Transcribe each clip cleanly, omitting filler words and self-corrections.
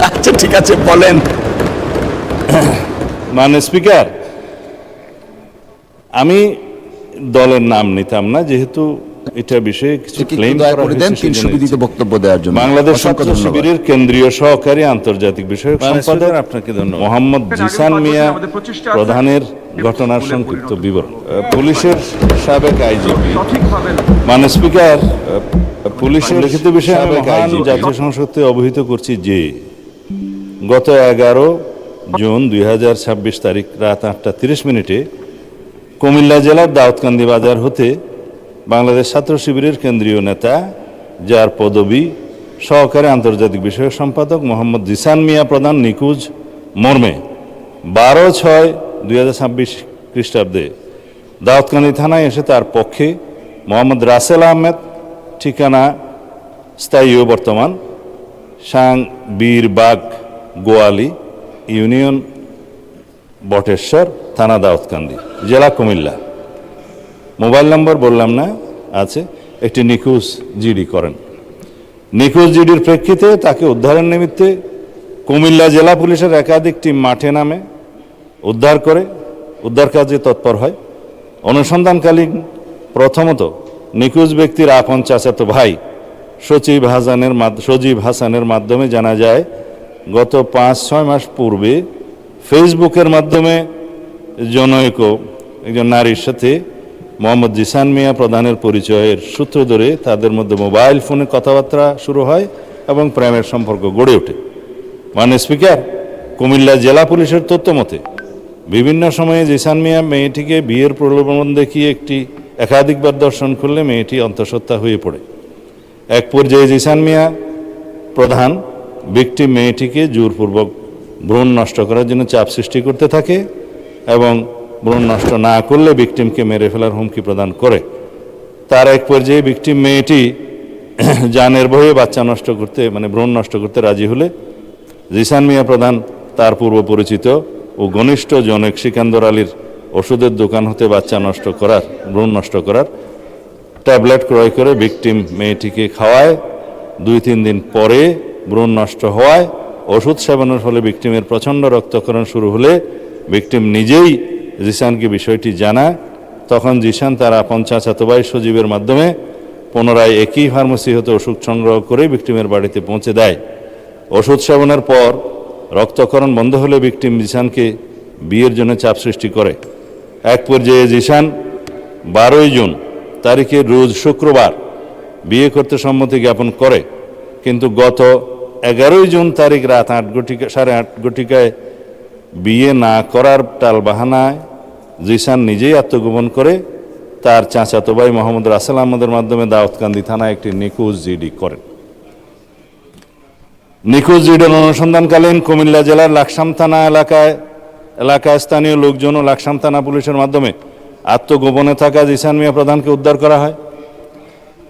আচ্ছা ঠিক আছে বলেন। মাননীয় স্পিকার, আমি দলের নাম নিতাম না, যেহেতু এটা বিষয়ে কিছু ক্লেম করা হয়েছে। 300 বিধিতে বক্তব্য দেওয়ার জন্য বাংলাদেশ অসংখ্য ছাত্র ধন্যবাদ। শিবিরের কেন্দ্রীয় সহকারী আন্তর্জাতিক বিষয়ক সম্পাদক আপনাকে ধন্যবাদ। মোহাম্মদ জিসান মিয়া প্রধানের ঘটনার সংক্ষিপ্ত বিবরণ। পুলিশের সাবেক আইজিপি। মাননীয় স্পিকার, পুলিশের লিখিত বিষয়ে মহান জাতীয় সংসদকে অবহিত করছি যে গত 11 জুন 2026 তারিখ রাত 8:30 কুমিল্লা জেলার দাউদকান্দি বাজার হতে বাংলাদেশ ছাত্র শিবিরের কেন্দ্রীয় নেতা, যার পদবি সহকারী আন্তর্জাতিক বিষয়ক সম্পাদক মোহাম্মদ জিসান মিয়া প্রধান নিখোঁজ মর্মে 12/6/2026 খ্রিস্টাব্দে দাউদকান্দি থানায় এসে তার পক্ষে মোহাম্মদ রাসেল আহমেদ, ঠিকানা স্থায়ী ও বর্তমান সাং বীরবাগ গোয়ালি ইউনিয়ন বটেশ্বর থানা দাউদকান্দি জেলা কুমিল্লা, মোবাইল নম্বর বললাম না, আছে, একটি নিখোঁজ জিডি করেন। নিখোঁজ জিডির প্রেক্ষিতে তাকে উদ্ধারের নিমিত্তে কুমিল্লা জেলা পুলিশের একাধিক টিম মাঠে নামে উদ্ধার কাজে তৎপর হয়। অনুসন্ধানকালীন প্রথমত নিখোঁজ ব্যক্তির আপন চাচাতো ভাই সজীব হাসানের মাধ্যমে জানা যায় গত 5-6 মাস পূর্বে ফেসবুকের মাধ্যমে জনৈক একজন নারীর সাথে মোহাম্মদ জিসান মিয়া প্রধানের পরিচয়ের সূত্র ধরে তাদের মধ্যে মোবাইল ফোনে কথাবার্তা শুরু হয় এবং প্রেমের সম্পর্ক গড়ে ওঠে। মাননীয় স্পিকার, কুমিল্লা জেলা পুলিশের তথ্য মতে বিভিন্ন সময়ে জিসান মিয়া মেয়েটিকে বিয়ের প্রলোভন দেখিয়ে একাধিকবার দর্শন করলে মেয়েটি অন্তঃসত্ত্বা হয়ে পড়ে। এক পর্যায়ে জিসান মিয়া প্রধান ভিকটিম মেয়েটিকে জোরপূর্বক ভ্রূণ নষ্ট করার জন্য চাপ সৃষ্টি করতে থাকে এবং ভ্রূণ নষ্ট না করলে ভিকটিমকে মেরে ফেলার হুমকি প্রদান করে। তার এক পর্যায়ে ভিকটিম মেয়েটি জানের ভয়ে বাচ্চা নষ্ট করতে ভ্রূণ নষ্ট করতে রাজি হলে জিসান মিয়া প্রধান তার পূর্ব পরিচিত ও ঘনিষ্ঠ জনৈক সিকান্দর আলীর ওষুধের দোকান হতে ভ্রূণ নষ্ট করার ট্যাবলেট ক্রয় করে ভিকটিম মেয়েটিকে খাওয়ায়। 2-3 দিন পরে ভ্রূণ নষ্ট হওয়ায় ওষুধ সেবনের ফলে ভিকটিমের প্রচণ্ড রক্তক্ষরণ শুরু হলে ভিকটিম নিজেই জিসানকে বিষয়টি জানায়। তখন জিসান তার আপন চাচাতো ভাই সজীবের মাধ্যমে পুনরায় একই ফার্মেসি হতে ওষুধ সংগ্রহ করে ভিকটিমের বাড়িতে পৌঁছে দেয়। ওষুধ সেবনের পর রক্তক্ষরণ বন্ধ হলে ভিকটিম জিসানকে বিয়ের জন্য চাপ সৃষ্টি করে। এক পর্যায়ে জিসান 12 জুন তারিখে রোজ শুক্রবার বিয়ে করতে সম্মতি জ্ঞাপন করে, কিন্তু গত 11 জুন তারিখ রাত 8:30 বিয়ে না করার টালবাহানায় জিসান নিজেই আত্মগোপন করে তার চাচাতো ভাই মোহাম্মদ রাসেল আহমদের মাধ্যমে দাউদকান্দি থানায় একটি নিখোঁজ জিডি করেন। নিখোঁজ জিডির অনুসন্ধানকালীন কুমিল্লা জেলার লাকসাম থানা এলাকায় স্থানীয় লোকজন ও লাকসাম থানা পুলিশের মাধ্যমে আত্মগোপনে থাকা জিসান মিয়া প্রধানকে উদ্ধার করা হয়।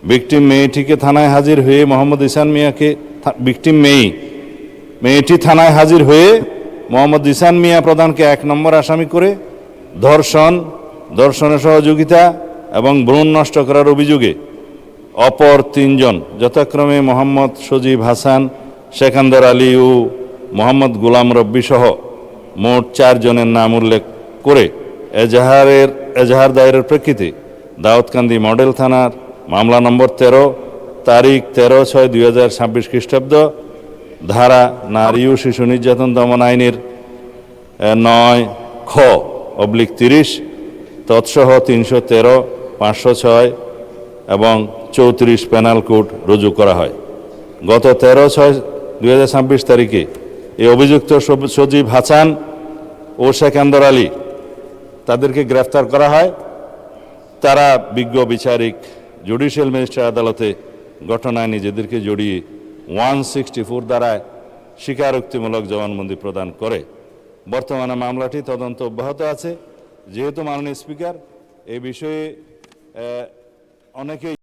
ভিকটিম মেয়েটিকে থানায় হাজির হয়ে মোহাম্মদ জিসান মিয়াকে মেয়েটি থানায় হাজির হয়ে মোহাম্মদ জিসান মিয়া প্রধানকে 1 নম্বর আসামি করে ধর্ষণে সহযোগিতা এবং ভ্রূণ নষ্ট করার অভিযোগে অপর 3 জন যথাক্রমে মোহাম্মদ সজীব হাসান, সিকান্দর আলী ও মোহাম্মদ গোলাম রব্বি সহ মোট 4 জনের নাম উল্লেখ করে এজাহার দায়েরের প্রেক্ষিতে দাউদকান্দি মডেল থানার মামলা নম্বর 13 তারিখ 13/6/2026 খ্রিস্টাব্দ ধারা নারী ও শিশু নির্যাতন দমন আইনের 9(খ)/30 তৎসহ 313, 506 এবং 34 পেনাল কোড রুজু করা হয়। গত 13/6/2026 তারিখে এই অভিযুক্ত সজীব হাসান ও সিকান্দর আলী তাদেরকে গ্রেফতার করা হয়। তারা বিজ্ঞ বিচারিক জুডিশিয়াল ম্যাজিস্ট্রেট আদালতে ঘটনায় নিজেদেরকে জড়িয়ে 164 দ্বারায় স্বীকারোক্তিমূলক জবানবন্দি প্রদান করে। বর্তমানে মামলাটি তদন্ত অব্যাহত আছে। যেহেতু মাননীয় স্পিকার এই বিষয়ে অনেকেই